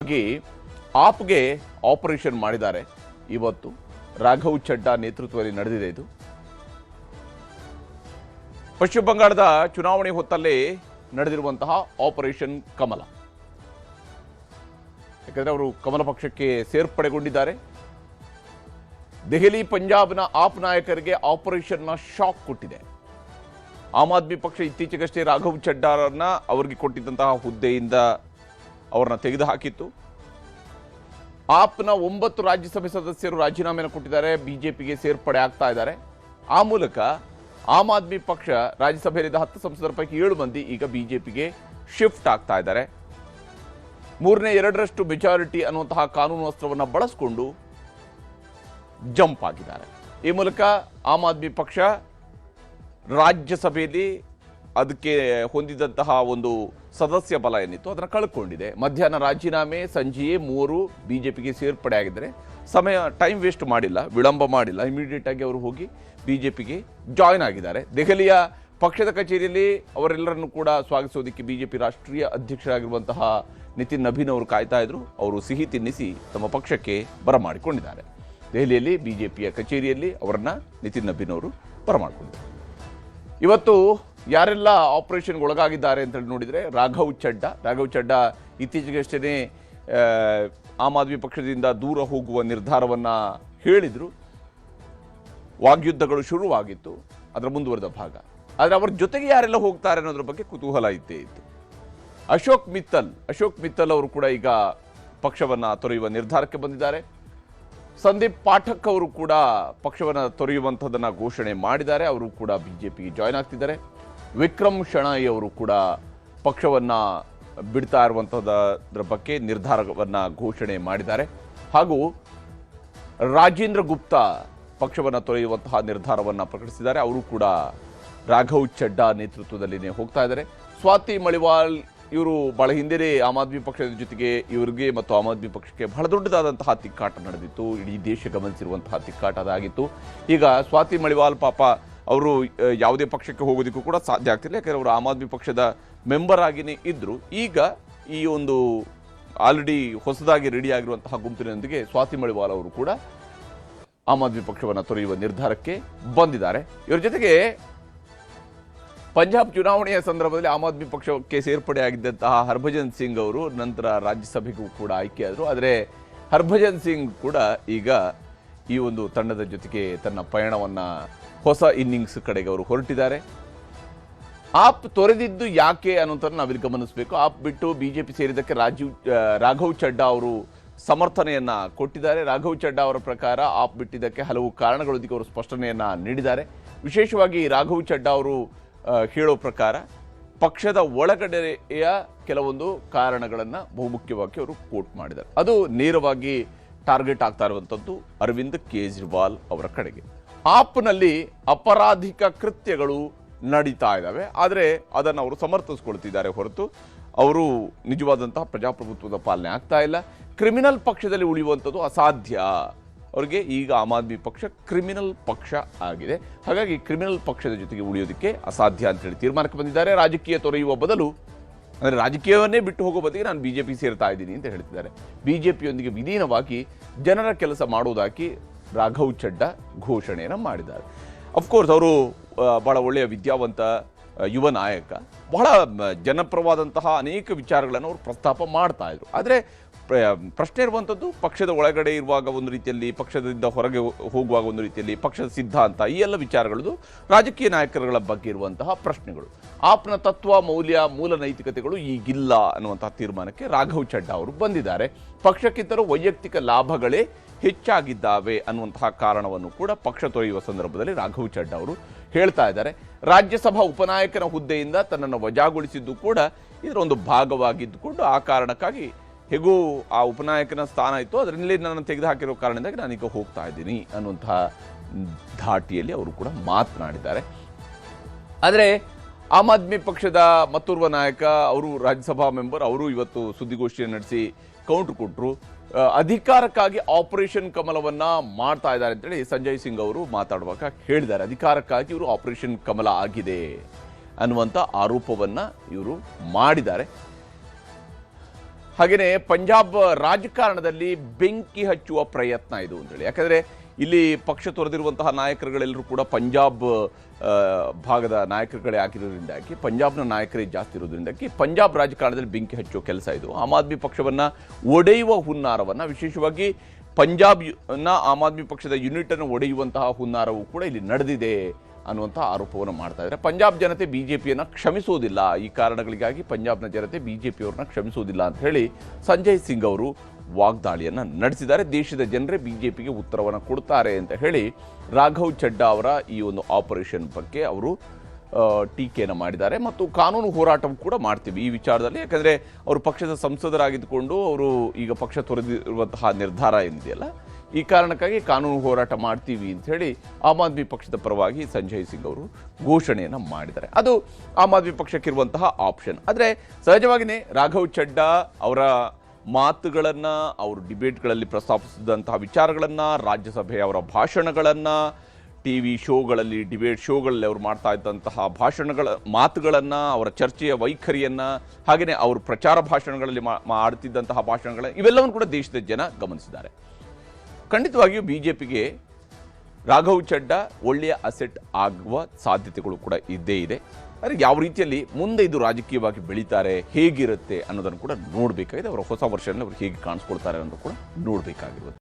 ಹೀಗಾಗಿ ಆಪ್ಗೆ ಆಪರೇಷನ್ ಮಾಡಿದ್ದಾರೆ. ಇವತ್ತು ರಾಘವ್ ಚಡ್ಡಾ ನೇತೃತ್ವದಲ್ಲಿ ನಡೆದಿದೆ ಇದು. ಪಶ್ಚಿಮ ಬಂಗಾಳದ ಚುನಾವಣೆ ಹೊತ್ತಲ್ಲೇ ನಡೆದಿರುವಂತಹ ಆಪರೇಷನ್ ಕಮಲ. ಯಾಕಂದ್ರೆ ಅವರು ಕಮಲ ಪಕ್ಷಕ್ಕೆ ಸೇರ್ಪಡೆಗೊಂಡಿದ್ದಾರೆ. ದೆಹಲಿ ಪಂಜಾಬ್ನ ಆಪ್ ನಾಯಕರಿಗೆ ಆಪರೇಷನ್ನ ಶಾಕ್ ಕೊಟ್ಟಿದೆ. ಆಮ್ ಆದ್ಮಿ ಪಕ್ಷ ಇತ್ತೀಚೆಗಷ್ಟೇ ರಾಘವ್ ಚಡ್ಡಾರನ್ನ ಅವರಿಗೆ ಕೊಟ್ಟಿದ್ದಂತಹ ಹುದ್ದೆಯಿಂದ ಅವರನ್ನ ತೆಗೆದುಹಾಕಿತ್ತು. ಆಪ್ನ 9 ರಾಜ್ಯಸಭೆ ಸದಸ್ಯರು ರಾಜೀನಾಮೆಯನ್ನು ಕೊಟ್ಟಿದ್ದಾರೆ, ಬಿಜೆಪಿಗೆ ಸೇರ್ಪಡೆ ಆಗ್ತಾ ಇದ್ದಾರೆ. ಆ ಮೂಲಕ ಆಮ್ ಆದ್ಮಿ ಪಕ್ಷ ರಾಜ್ಯಸಭೆಯಲ್ಲಿದ್ದ 10 ಸಂಸದರ ಪೈಕಿ 7 ಮಂದಿ ಈಗ ಬಿಜೆಪಿಗೆ ಶಿಫ್ಟ್ ಆಗ್ತಾ ಇದ್ದಾರೆ. 3/2 ಮೆಜಾರಿಟಿ ಅನ್ನುವಂತಹ ಕಾನೂನು ಅಸ್ತ್ರವನ್ನು ಬಳಸಿಕೊಂಡು ಜಂಪ್ ಆಗಿದ್ದಾರೆ. ಈ ಮೂಲಕ ಆಮ್ ಆದ್ಮಿ ಪಕ್ಷ ರಾಜ್ಯಸಭೆಯಲ್ಲಿ ಅದಕ್ಕೆ ಹೊಂದಿದಂತಹ ಒಂದು ಸದಸ್ಯ ಬಲ ಏನಿತ್ತು ಅದನ್ನು ಕಳ್ಕೊಂಡಿದೆ. ಮಧ್ಯಾಹ್ನ ರಾಜೀನಾಮೆ, ಸಂಜೆಯೇ 3 ಬಿಜೆಪಿಗೆ ಸೇರ್ಪಡೆ ಆಗಿದ್ದಾರೆ. ಟೈಮ್ ವೇಸ್ಟ್ ಮಾಡಿಲ್ಲ, ವಿಳಂಬ ಮಾಡಿಲ್ಲ, ಇಮಿಡಿಯೇಟ್ ಆಗಿ ಅವರು ಹೋಗಿ ಬಿಜೆಪಿಗೆ ಜಾಯ್ನ್ ಆಗಿದ್ದಾರೆ. ದೆಹಲಿಯ ಪಕ್ಷದ ಕಚೇರಿಯಲ್ಲಿ ಅವರೆಲ್ಲರನ್ನು ಕೂಡ ಸ್ವಾಗತಿಸೋದಕ್ಕೆ ಬಿಜೆಪಿ ರಾಷ್ಟ್ರೀಯ ಅಧ್ಯಕ್ಷರಾಗಿರುವಂತಹ ನಿತಿನ್ ನಬೀನ್ ಅವರು ಕಾಯ್ತಾ ಇದ್ರು. ಅವರು ಸಿಹಿ ತಿನ್ನಿಸಿ ತಮ್ಮ ಪಕ್ಷಕ್ಕೆ ಬರಮಾಡಿಕೊಂಡಿದ್ದಾರೆ. ದೆಹಲಿಯಲ್ಲಿ ಬಿಜೆಪಿಯ ಕಚೇರಿಯಲ್ಲಿ ಅವರನ್ನ ನಿತಿನ್ ನಬೀನ್ ಅವರು ಬರಮಾಡಿಕೊಂಡಿದ್ದಾರೆ. ಇವತ್ತು ಯಾರೆಲ್ಲ ಆಪರೇಷನ್ಗೆ ಒಳಗಾಗಿದ್ದಾರೆ ಅಂತ ಹೇಳಿ ನೋಡಿದರೆ ರಾಘವ್ ಚಡ್ಡಾ ಇತ್ತೀಚೆಗಷ್ಟೇ ಆಮ್ ಆದ್ಮಿ ಪಕ್ಷದಿಂದ ದೂರ ಹೋಗುವ ನಿರ್ಧಾರವನ್ನು ಹೇಳಿದರು. ವಾಗ್ಯುದ್ಧಗಳು ಶುರುವಾಗಿತ್ತು, ಅದರ ಮುಂದುವರೆದ ಭಾಗ. ಆದರೆ ಅವರ ಜೊತೆಗೆ ಯಾರೆಲ್ಲ ಹೋಗ್ತಾರೆ ಅನ್ನೋದ್ರ ಬಗ್ಗೆ ಕುತೂಹಲ ಇದ್ದೇ ಇತ್ತು. ಅಶೋಕ್ ಮಿತ್ತಲ್ ಅವರು ಕೂಡ ಈಗ ಪಕ್ಷವನ್ನು ತೊರೆಯುವ ನಿರ್ಧಾರಕ್ಕೆ ಬಂದಿದ್ದಾರೆ. ಸಂದೀಪ್ ಪಾಠಕ್ ಅವರು ಕೂಡ ಪಕ್ಷವನ್ನು ತೊರೆಯುವಂಥದ್ದನ್ನು ಘೋಷಣೆ ಮಾಡಿದ್ದಾರೆ. ಅವರು ಕೂಡ ಬಿಜೆಪಿಗೆ ಜಾಯ್ನ್ ಆಗ್ತಿದ್ದಾರೆ. ವಿಕ್ರಮ್ ಶೆಣೈ ಅವರು ಕೂಡ ಪಕ್ಷವನ್ನು ಬಿಡ್ತಾ ಇರುವಂಥದ್ರ ಬಗ್ಗೆ ನಿರ್ಧಾರವನ್ನು ಘೋಷಣೆ ಮಾಡಿದ್ದಾರೆ. ಹಾಗೂ ರಾಜೇಂದ್ರ ಗುಪ್ತಾ ಪಕ್ಷವನ್ನು ತೊರೆಯುವಂತಹ ನಿರ್ಧಾರವನ್ನು ಪ್ರಕಟಿಸಿದ್ದಾರೆ. ಅವರು ಕೂಡ ರಾಘವ್ ಚಡ್ಡಾ ನೇತೃತ್ವದಲ್ಲಿನೇ ಹೋಗ್ತಾ ಇದ್ದಾರೆ. ಸ್ವಾತಿ ಮಳಿವಾಲ್ ಇವರು ಬಹಳ ಹಿಂದೆಯೇ ಆಮ್ ಆದ್ಮಿ ಪಕ್ಷದ ಜೊತೆಗೆ ಇವರಿಗೆ ಮತ್ತು ಆಮ್ ಆದ್ಮಿ ಪಕ್ಷಕ್ಕೆ ಬಹಳ ದೊಡ್ಡದಾದಂತಹ ತಿಕ್ಕಾಟ ನಡೆದಿತ್ತು. ಇಡೀ ದೇಶ ಗಮನಿಸಿರುವಂತಹ ತಿಕ್ಕಾಟ ಅದಾಗಿತ್ತು. ಈಗ ಸ್ವಾತಿ ಮಳಿವಾಲ್ ಪಾಪ ಅವರು ಯಾವುದೇ ಪಕ್ಷಕ್ಕೆ ಹೋಗೋದಕ್ಕೂ ಕೂಡ ಸಾಧ್ಯ ಆಗ್ತಿಲ್ಲ, ಯಾಕಂದರೆ ಅವರು ಆಮ್ ಆದ್ಮಿ ಪಕ್ಷದ ಮೆಂಬರ್ ಆಗಿಯೇ ಇದ್ದರು. ಈಗ ಈ ಒಂದು ಆಲ್ರೆಡಿ ಹೊಸದಾಗಿ ರೆಡಿ ಆಗಿರುವಂತಹ ಗುಂಪಿನೊಂದಿಗೆ ಸ್ವಾತಿ ಮಳಿವಾಲ್ ಅವರು ಕೂಡ ಆಮ್ ಆದ್ಮಿ ಪಕ್ಷವನ್ನು ತೊರೆಯುವ ನಿರ್ಧಾರಕ್ಕೆ ಬಂದಿದ್ದಾರೆ. ಇವರ ಜೊತೆಗೆ ಪಂಜಾಬ್ ಚುನಾವಣೆಯ ಸಂದರ್ಭದಲ್ಲಿ ಆಮ್ ಆದ್ಮಿ ಪಕ್ಷಕ್ಕೆ ಸೇರ್ಪಡೆಯಾಗಿದ್ದಂತಹ ಹರ್ಭಜನ್ ಸಿಂಗ್ ಅವರು ನಂತರ ರಾಜ್ಯಸಭೆಗೂ ಕೂಡ ಆಯ್ಕೆಯಾದರು. ಆದರೆ ಹರ್ಭಜನ್ ಸಿಂಗ್ ಕೂಡ ಈಗ ಈ ಒಂದು ತಂಡದ ಜೊತೆಗೆ ತನ್ನ ಪಯಣವನ್ನು ಹೊಸ ಇನ್ನಿಂಗ್ಸ್ ಕಡೆಗೆ ಅವರು ಹೊರಟಿದ್ದಾರೆ. ಆಪ್ ತೊರೆದಿದ್ದು ಯಾಕೆ ಅನ್ನೋದನ್ನು ನಾವಿಲ್ಲಿ ಗಮನಿಸಬೇಕು. ಆಪ್ ಬಿಟ್ಟು ಬಿಜೆಪಿ ಸೇರಿದ್ದಕ್ಕೆ ರಾಘವ್ ಚಡ್ಡಾ ಅವರು ಸಮರ್ಥನೆಯನ್ನ ಕೊಟ್ಟಿದ್ದಾರೆ. ರಾಘವ್ ಚಡ್ಡಾ ಅವರ ಪ್ರಕಾರ ಆಪ್ ಬಿಟ್ಟಿದ್ದಕ್ಕೆ ಹಲವು ಕಾರಣಗಳೊಂದಿಗೆ ಅವರು ಸ್ಪಷ್ಟನೆಯನ್ನ ನೀಡಿದ್ದಾರೆ. ವಿಶೇಷವಾಗಿ ರಾಘವ್ ಚಡ್ಡಾ ಅವರು ಹೇಳೋ ಪ್ರಕಾರ ಪಕ್ಷದ ಒಳಗಡೆಯ ಕೆಲವೊಂದು ಕಾರಣಗಳನ್ನು ಬಹುಮುಖ್ಯವಾಗಿ ಅವರು ಕೋಟ್ ಮಾಡಿದ್ದಾರೆ. ಅದು ನೇರವಾಗಿ ಟಾರ್ಗೆಟ್ ಆಗ್ತಾ ಇರುವಂಥದ್ದು ಅರವಿಂದ್ ಕೇಜ್ರಿವಾಲ್ ಅವರ ಕಡೆಗೆ. ಆಪ್ನಲ್ಲಿ ಅಪರಾಧಿಕ ಕೃತ್ಯಗಳು ನಡೀತಾ ಇದ್ದಾವೆ, ಆದರೆ ಅದನ್ನು ಅವರು ಸಮರ್ಥಿಸ್ಕೊಳ್ತಿದ್ದಾರೆ ಹೊರತು ಅವರು ನಿಜವಾದಂತಹ ಪ್ರಜಾಪ್ರಭುತ್ವದ ಪಾಲನೆ ಆಗ್ತಾ ಇಲ್ಲ. ಕ್ರಿಮಿನಲ್ ಪಕ್ಷದಲ್ಲಿ ಉಳಿಯುವಂಥದ್ದು ಅಸಾಧ್ಯ. ಅವರಿಗೆ ಈಗ ಆಮ್ ಆದ್ಮಿ ಪಕ್ಷ ಕ್ರಿಮಿನಲ್ ಪಕ್ಷ ಆಗಿದೆ. ಹಾಗಾಗಿ ಕ್ರಿಮಿನಲ್ ಪಕ್ಷದ ಜೊತೆಗೆ ಉಳಿಯೋದಕ್ಕೆ ಅಸಾಧ್ಯ ಅಂತೇಳಿ ತೀರ್ಮಾನಕ್ಕೆ ಬಂದಿದ್ದಾರೆ. ರಾಜಕೀಯ ತೊರೆಯುವ ಬದಲು, ಅಂದರೆ ರಾಜಕೀಯವನ್ನೇ ಬಿಟ್ಟು ಹೋಗೋ ಬದಲಿಗೆ ನಾನು ಬಿಜೆಪಿ ಸೇರ್ತಾ ಇದ್ದೀನಿ ಅಂತ ಹೇಳ್ತಿದ್ದಾರೆ. ಬಿಜೆಪಿಯೊಂದಿಗೆ ವಿಲೀನವಾಗಿ ಜನರ ಕೆಲಸ ಮಾಡೋದಾಗಿ ರಾಘವ್ ಚಡ್ಡಾ ಘೋಷಣೆಯನ್ನು ಮಾಡಿದ್ದಾರೆ. ಅಫ್ಕೋರ್ಸ್ ಅವರು ಬಹಳ ಒಳ್ಳೆಯ ವಿದ್ಯಾವಂತ ಯುವ ನಾಯಕ, ಬಹಳ ಜನಪ್ರವಾದಂತಹ ಅನೇಕ ವಿಚಾರಗಳನ್ನು ಅವರು ಪ್ರಸ್ತಾಪ ಮಾಡ್ತಾ ಇದ್ರು. ಆದರೆ ಪ್ರಶ್ನೆ ಇರುವಂಥದ್ದು ಪಕ್ಷದ ಒಳಗಡೆ ಇರುವಾಗ ಒಂದು ರೀತಿಯಲ್ಲಿ, ಪಕ್ಷದಿಂದ ಹೊರಗೆ ಹೋಗುವಾಗ ಒಂದು ರೀತಿಯಲ್ಲಿ, ಪಕ್ಷದ ಸಿದ್ಧಾಂತ, ಈ ಎಲ್ಲ ವಿಚಾರಗಳದು ರಾಜಕೀಯ ನಾಯಕರುಗಳ ಬಗ್ಗೆ ಇರುವಂತಹ ಪ್ರಶ್ನೆಗಳು. ಆಪ್ನ ತತ್ವ, ಮೌಲ್ಯ, ಮೂಲ ನೈತಿಕತೆಗಳು ಈಗಿಲ್ಲ ಅನ್ನುವಂತಹ ತೀರ್ಮಾನಕ್ಕೆ ರಾಘವ್ ಚಡ್ಡಾ ಅವರು ಬಂದಿದ್ದಾರೆ. ಪಕ್ಷಕ್ಕಿಂತಲೂ ವೈಯಕ್ತಿಕ ಲಾಭಗಳೇ ಹೆಚ್ಚಾಗಿದ್ದಾವೆ ಅನ್ನುವಂತಹ ಕಾರಣವನ್ನು ಕೂಡ ಪಕ್ಷ ತೊರೆಯುವ ಸಂದರ್ಭದಲ್ಲಿ ರಾಘವ್ ಚಡ್ಡಾ ಅವರು ಹೇಳ್ತಾ ಇದ್ದಾರೆ. ರಾಜ್ಯಸಭಾ ಉಪನಾಯಕನ ಹುದ್ದೆಯಿಂದ ತನ್ನನ್ನು ವಜಾಗೊಳಿಸಿದ್ದು ಕೂಡ ಇದರ ಒಂದು ಭಾಗವಾಗಿದ್ದುಕೊಂಡು ಆ ಕಾರಣಕ್ಕಾಗಿ ಹೇಗೂ ಆ ಉಪನಾಯಕನ ಸ್ಥಾನ ಇತ್ತು, ಅದರಲ್ಲಿ ನನ್ನನ್ನು ತೆಗೆದುಹಾಕಿರೋ ಕಾರಣದಿಂದಾಗಿ ನಾನೀಗ ಹೋಗ್ತಾ ಇದ್ದೀನಿ ಅನ್ನುವಂತಹ ಧಾಟಿಯಲ್ಲಿ ಅವರು ಕೂಡ ಮಾತನಾಡಿದ್ದಾರೆ. ಆದರೆ ಆಮ್ ಆದ್ಮಿ ಪಕ್ಷದ ಮತ್ತೋರ್ವ ನಾಯಕ, ಅವರು ರಾಜ್ಯಸಭಾ ಮೆಂಬರ್, ಅವರು ಇವತ್ತು ಸುದ್ದಿಗೋಷ್ಠಿಯನ್ನು ನಡೆಸಿ ಕೌಂಟರ್ ಕೊಟ್ಟರು. ಅಧಿಕಾರಕ್ಕಾಗಿ ಆಪರೇಷನ್ ಕಮಲವನ್ನ ಮಾಡ್ತಾ ಇದ್ದಾರೆ ಅಂತೇಳಿ ಸಂಜಯ್ ಸಿಂಗ್ ಅವರು ಮಾತಾಡುವಾಗ ಹೇಳಿದ್ದಾರೆ. ಅಧಿಕಾರಕ್ಕಾಗಿ ಇವರು ಆಪರೇಷನ್ ಕಮಲ ಆಗಿದೆ ಅನ್ನುವಂಥ ಆರೋಪವನ್ನ ಇವರು ಮಾಡಿದ್ದಾರೆ. ಹಾಗೆಯೇ ಪಂಜಾಬ್ ರಾಜಕಾರಣದಲ್ಲಿ ಬೆಂಕಿ ಹಚ್ಚುವ ಪ್ರಯತ್ನ ಇದು ಅಂತೇಳಿ. ಯಾಕಂದರೆ ಇಲ್ಲಿ ಪಕ್ಷ ತೊರೆದಿರುವಂತಹ ನಾಯಕರುಗಳೆಲ್ಲರೂ ಕೂಡ ಪಂಜಾಬ್ ಭಾಗದ ನಾಯಕರುಗಳೇ ಆಗಿರೋದ್ರಿಂದಾಗಿ, ಪಂಜಾಬ್ನ ನಾಯಕರೇ ಜಾಸ್ತಿ ಇರೋದ್ರಿಂದಾಗಿ ಪಂಜಾಬ್ ರಾಜಕಾರಣದಲ್ಲಿ ಬೆಂಕಿ ಹಚ್ಚುವ ಕೆಲಸ ಇದು. ಆಮ್ ಆದ್ಮಿ ಪಕ್ಷವನ್ನು ಒಡೆಯುವ ಹುನ್ನಾರವನ್ನು, ವಿಶೇಷವಾಗಿ ಪಂಜಾಬ್ನ ಆಮ್ ಆದ್ಮಿ ಪಕ್ಷದ ಯೂನಿಟನ್ನು ಒಡೆಯುವಂತಹ ಹುನ್ನಾರವು ಕೂಡ ಇಲ್ಲಿ ನಡೆದಿದೆ ಅನ್ನುವಂಥ ಆರೋಪವನ್ನು ಮಾಡ್ತಾ ಇದ್ದಾರೆ. ಪಂಜಾಬ್ ಜನತೆ ಬಿಜೆಪಿಯನ್ನು ಕ್ಷಮಿಸುವುದಿಲ್ಲ, ಈ ಕಾರಣಗಳಿಗಾಗಿ ಪಂಜಾಬ್ನ ಜನತೆ ಬಿಜೆಪಿಯವ್ರನ್ನ ಕ್ಷಮಿಸುವುದಿಲ್ಲ ಅಂತ ಹೇಳಿ ಸಂಜಯ್ ಸಿಂಗ್ ಅವರು ವಾಗ್ದಾಳಿಯನ್ನು ನಡೆಸಿದ್ದಾರೆ. ದೇಶದ ಜನರೇ ಬಿಜೆಪಿಗೆ ಉತ್ತರವನ್ನು ಕೊಡ್ತಾರೆ ಅಂತ ಹೇಳಿ ರಾಘವ್ ಚಡ್ಡಾ ಅವರ ಈ ಒಂದು ಆಪರೇಷನ್ ಬಗ್ಗೆ ಅವರು ಟೀಕೆಯನ್ನು ಮಾಡಿದ್ದಾರೆ. ಮತ್ತು ಕಾನೂನು ಹೋರಾಟವೂ ಕೂಡ ಮಾಡ್ತೀವಿ ಈ ವಿಚಾರದಲ್ಲಿ. ಯಾಕಂದರೆ ಅವರು ಪಕ್ಷದ ಸಂಸದರಾಗಿದ್ದುಕೊಂಡು ಅವರು ಈಗ ಪಕ್ಷ ತೊರೆದಿರುವಂತಹ ನಿರ್ಧಾರ ಏನಿದೆಯಲ್ಲ, ಈ ಕಾರಣಕ್ಕಾಗಿ ಕಾನೂನು ಹೋರಾಟ ಮಾಡ್ತೀವಿ ಅಂತ ಹೇಳಿ ಆಮ್ ಆದ್ಮಿ ಪಕ್ಷದ ಪರವಾಗಿ ಸಂಜಯ್ ಸಿಂಗ್ ಅವರು ಘೋಷಣೆಯನ್ನು ಮಾಡಿದ್ದಾರೆ. ಅದು ಆಮ್ ಆದ್ಮಿ ಪಕ್ಷಕ್ಕಿರುವಂತಹ ಆಪ್ಷನ್. ಆದರೆ ಸಹಜವಾಗಿಯೇ ರಾಘವ್ ಚಡ್ಡಾ ಅವರ ಮಾತುಗಳನ್ನು, ಅವರು ಡಿಬೇಟ್ಗಳಲ್ಲಿ ಪ್ರಸ್ತಾಪಿಸಿದಂತಹ ವಿಚಾರಗಳನ್ನು, ರಾಜ್ಯಸಭೆಯ ಅವರ ಭಾಷಣಗಳನ್ನು, ಟಿ ವಿ ಶೋಗಳಲ್ಲಿ, ಡಿಬೇಟ್ ಶೋಗಳಲ್ಲಿ ಅವರು ಮಾಡ್ತಾ ಇದ್ದಂತಹ ಮಾತುಗಳನ್ನು, ಅವರ ಚರ್ಚೆಯ ವೈಖರಿಯನ್ನು, ಹಾಗೆಯೇ ಅವರು ಪ್ರಚಾರ ಭಾಷಣಗಳಲ್ಲಿ ಮಾಡ್ತಿದ್ದಂತಹ ಭಾಷಣಗಳನ್ನು, ಇವೆಲ್ಲವನ್ನು ಕೂಡ ದೇಶದ ಜನ ಗಮನಿಸಿದ್ದಾರೆ. ಖಂಡಿತವಾಗಿಯೂ ಬಿಜೆಪಿಗೆ ರಾಘವ್ ಚಡ್ಡಾ ಒಳ್ಳೆಯ ಅಸೆಟ್ ಆಗುವ ಸಾಧ್ಯತೆಗಳು ಕೂಡ ಇದ್ದೇ ಇದೆ. ಆದರೆ ಯಾವ ರೀತಿಯಲ್ಲಿ ಮುಂದೆ ಇದು ರಾಜಕೀಯವಾಗಿ ಬೆಳೀತಾರೆ, ಹೇಗಿರುತ್ತೆ ಅನ್ನೋದನ್ನು ಕೂಡ ನೋಡಬೇಕಾಗಿದೆ. ಅವರ ಹೊಸ ವರ್ಷನಲ್ಲಿ ಅವರು ಹೇಗೆ ಕಾಣಿಸ್ಕೊಳ್ತಾರೆ ಅನ್ನೋದು ಕೂಡ ನೋಡಬೇಕಾಗಿರುತ್ತೆ.